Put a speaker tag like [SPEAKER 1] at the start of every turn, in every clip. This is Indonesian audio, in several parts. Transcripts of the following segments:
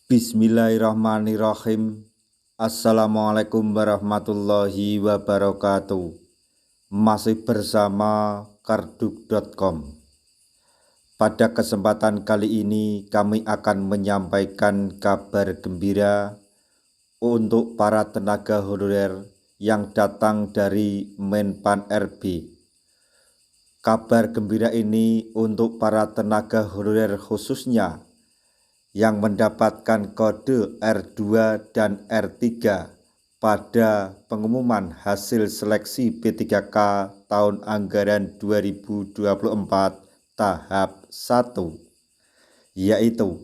[SPEAKER 1] Bismillahirrahmanirrahim. Assalamualaikum warahmatullahi wabarakatuh. Masih bersama karduk.com. Pada kesempatan kali ini kami akan menyampaikan kabar gembira untuk para tenaga honorer yang datang dari Menpan RB. Kabar gembira ini untuk para tenaga honorer khususnya yang mendapatkan kode R2 dan R3 pada pengumuman hasil seleksi P3K tahun anggaran 2024 tahap 1, yaitu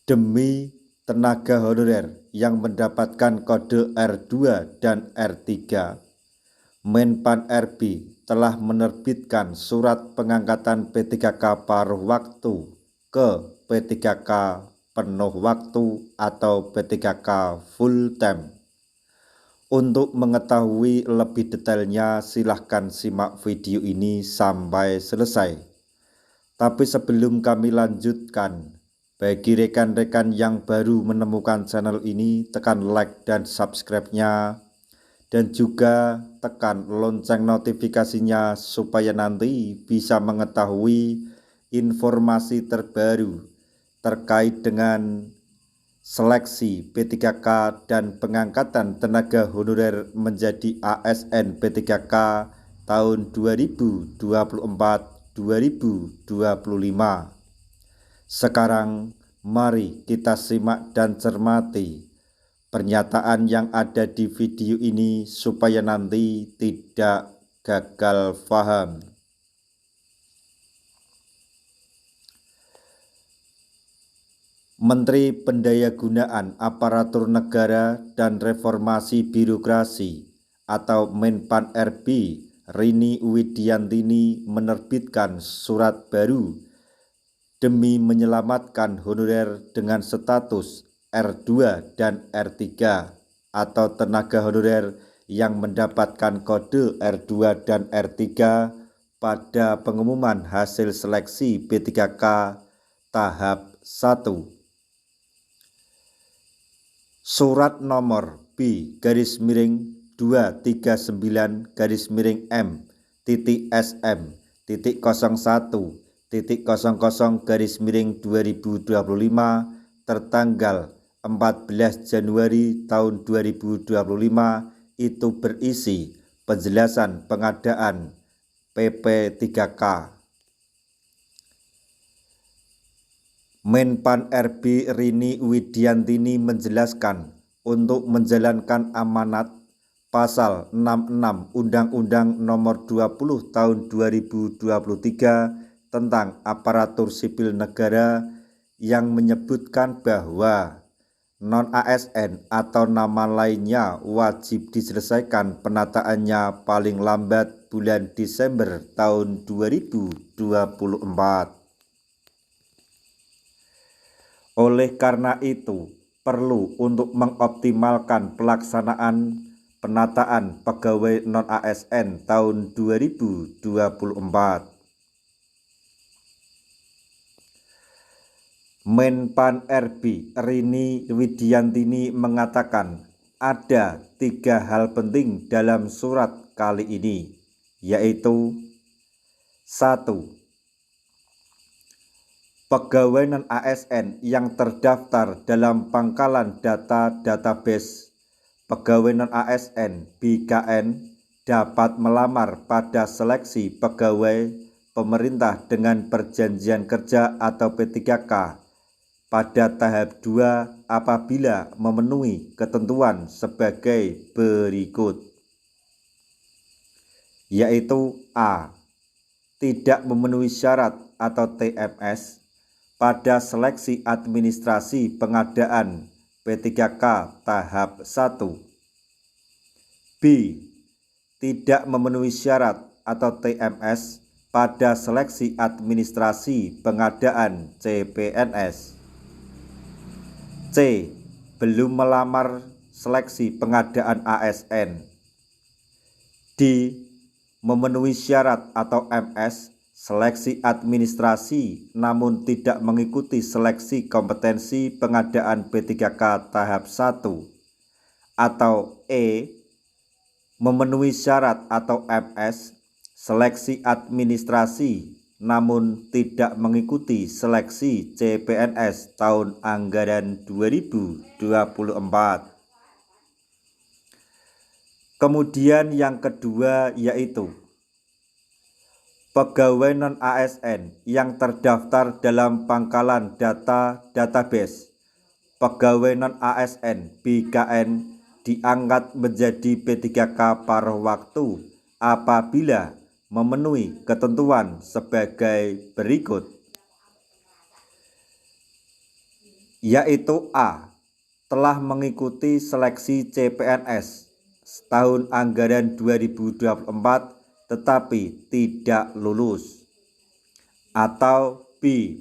[SPEAKER 1] demi tenaga honorer yang mendapatkan kode R2 dan R3, Menpan RB telah menerbitkan surat pengangkatan P3K paruh waktu ke P3K penuh waktu atau P3K full time. Untuk mengetahui lebih detailnya silahkan simak video ini sampai selesai. Tapi sebelum kami lanjutkan, bagi rekan-rekan yang baru menemukan channel ini, tekan like dan subscribe-nya, dan juga tekan lonceng notifikasinya supaya nanti bisa mengetahui informasi terbaru terkait dengan seleksi P3K dan pengangkatan tenaga honorer menjadi ASN P3K tahun 2024-2025. Sekarang mari kita simak dan cermati pernyataan yang ada di video ini supaya nanti tidak gagal paham. Menteri Pendayagunaan Aparatur Negara dan Reformasi Birokrasi atau Menpan RB Rini Widiantini menerbitkan surat baru demi menyelamatkan honorer dengan status R2 dan R3 atau tenaga honorer yang mendapatkan kode R2 dan R3 pada pengumuman hasil seleksi P3K tahap 1. Surat nomor B-239-SM-M-01-00/2025 tertanggal 14 Januari tahun 2025 itu berisi penjelasan pengadaan PP3K. Menpan RB Rini Widiantini menjelaskan untuk menjalankan amanat Pasal 66 Undang-Undang Nomor 20 Tahun 2023 tentang Aparatur Sipil Negara yang menyebutkan bahwa non-ASN atau nama lainnya wajib diselesaikan penataannya paling lambat bulan Desember tahun 2024. Oleh karena itu, perlu untuk mengoptimalkan pelaksanaan penataan pegawai non-ASN tahun 2024. Menpan RB Rini Widiantini mengatakan ada 3 hal penting dalam surat kali ini, yaitu 1. Pegawai non-ASN yang terdaftar dalam pangkalan data database pegawai non-ASN BKN dapat melamar pada seleksi pegawai pemerintah dengan perjanjian kerja atau P3K pada tahap 2 apabila memenuhi ketentuan sebagai berikut, yaitu A. Tidak memenuhi syarat atau TMS pada seleksi administrasi pengadaan P3K tahap 1. B. Tidak memenuhi syarat atau TMS pada seleksi administrasi pengadaan CPNS. C. Belum melamar seleksi pengadaan ASN. D. Memenuhi syarat atau MS seleksi administrasi namun tidak mengikuti seleksi kompetensi pengadaan P3K tahap 1, atau E. memenuhi syarat atau MS, seleksi administrasi namun tidak mengikuti seleksi CPNS tahun anggaran 2024. Kemudian yang kedua yaitu pegawai non-ASN yang terdaftar dalam pangkalan data database pegawai non-ASN BKN diangkat menjadi P3K paruh waktu apabila memenuhi ketentuan sebagai berikut, yaitu A. telah mengikuti seleksi CPNS tahun anggaran 2024 tetapi tidak lulus, atau B.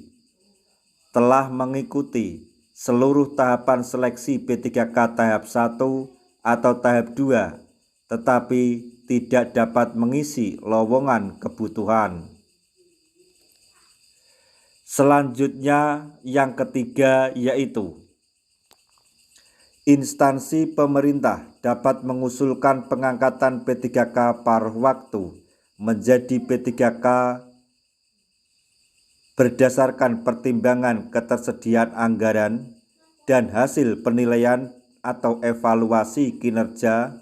[SPEAKER 1] telah mengikuti seluruh tahapan seleksi P3K tahap 1 atau tahap 2 tetapi tidak dapat mengisi lowongan kebutuhan. Selanjutnya yang ketiga yaitu instansi pemerintah dapat mengusulkan pengangkatan P3K paruh waktu menjadi P3K berdasarkan pertimbangan ketersediaan anggaran dan hasil penilaian atau evaluasi kinerja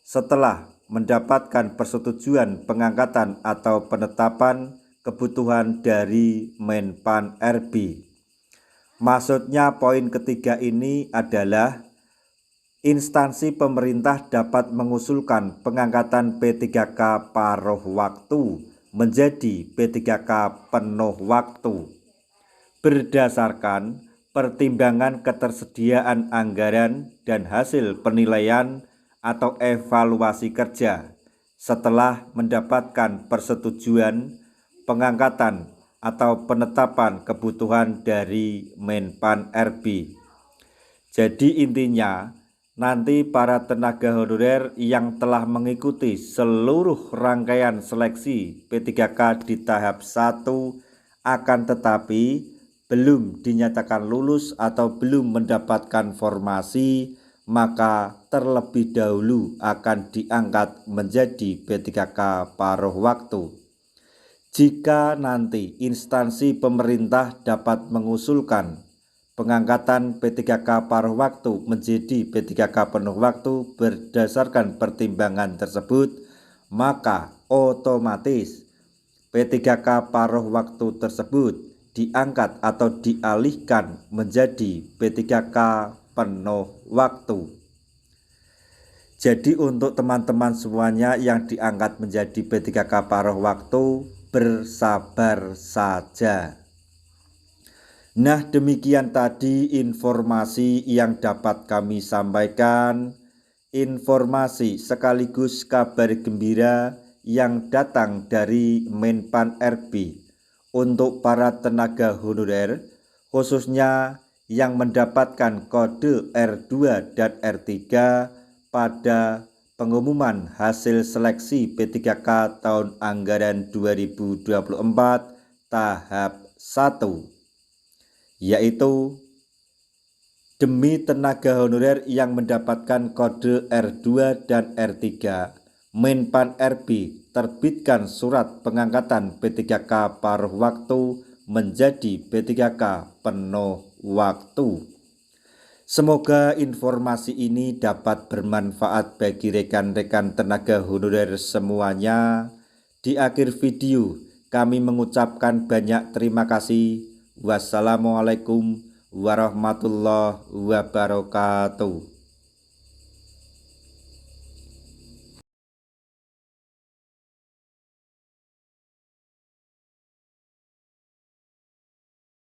[SPEAKER 1] setelah mendapatkan persetujuan pengangkatan atau penetapan kebutuhan dari Menpan RB. Maksudnya poin ketiga ini adalah instansi pemerintah dapat mengusulkan pengangkatan P3K paruh waktu menjadi P3K penuh waktu berdasarkan pertimbangan ketersediaan anggaran dan hasil penilaian atau evaluasi kerja setelah mendapatkan persetujuan pengangkatan atau penetapan kebutuhan dari Menpan RB. Jadi intinya, nanti para tenaga honorer yang telah mengikuti seluruh rangkaian seleksi P3K di tahap 1 akan tetapi belum dinyatakan lulus atau belum mendapatkan formasi, maka terlebih dahulu akan diangkat menjadi P3K paruh waktu. Jika nanti instansi pemerintah dapat mengusulkan pengangkatan P3K paruh waktu menjadi P3K penuh waktu berdasarkan pertimbangan tersebut, maka otomatis P3K paruh waktu tersebut diangkat atau dialihkan menjadi P3K penuh waktu. Jadi untuk teman-teman semuanya yang diangkat menjadi P3K paruh waktu, bersabar saja. Nah, demikian tadi informasi yang dapat kami sampaikan, informasi sekaligus kabar gembira yang datang dari Menpan RB untuk para tenaga honorer, khususnya yang mendapatkan kode R2 dan R3 pada pengumuman hasil seleksi P3K tahun anggaran 2024 tahap 1, yaitu demi tenaga honorer yang mendapatkan kode R2 dan R3, Menpan RB terbitkan surat pengangkatan P3K paruh waktu menjadi P3K penuh waktu. Semoga informasi ini dapat bermanfaat bagi rekan-rekan tenaga honorer semuanya. Di akhir video kami mengucapkan banyak terima kasih. Wassalamualaikum warahmatullahi wabarakatuh.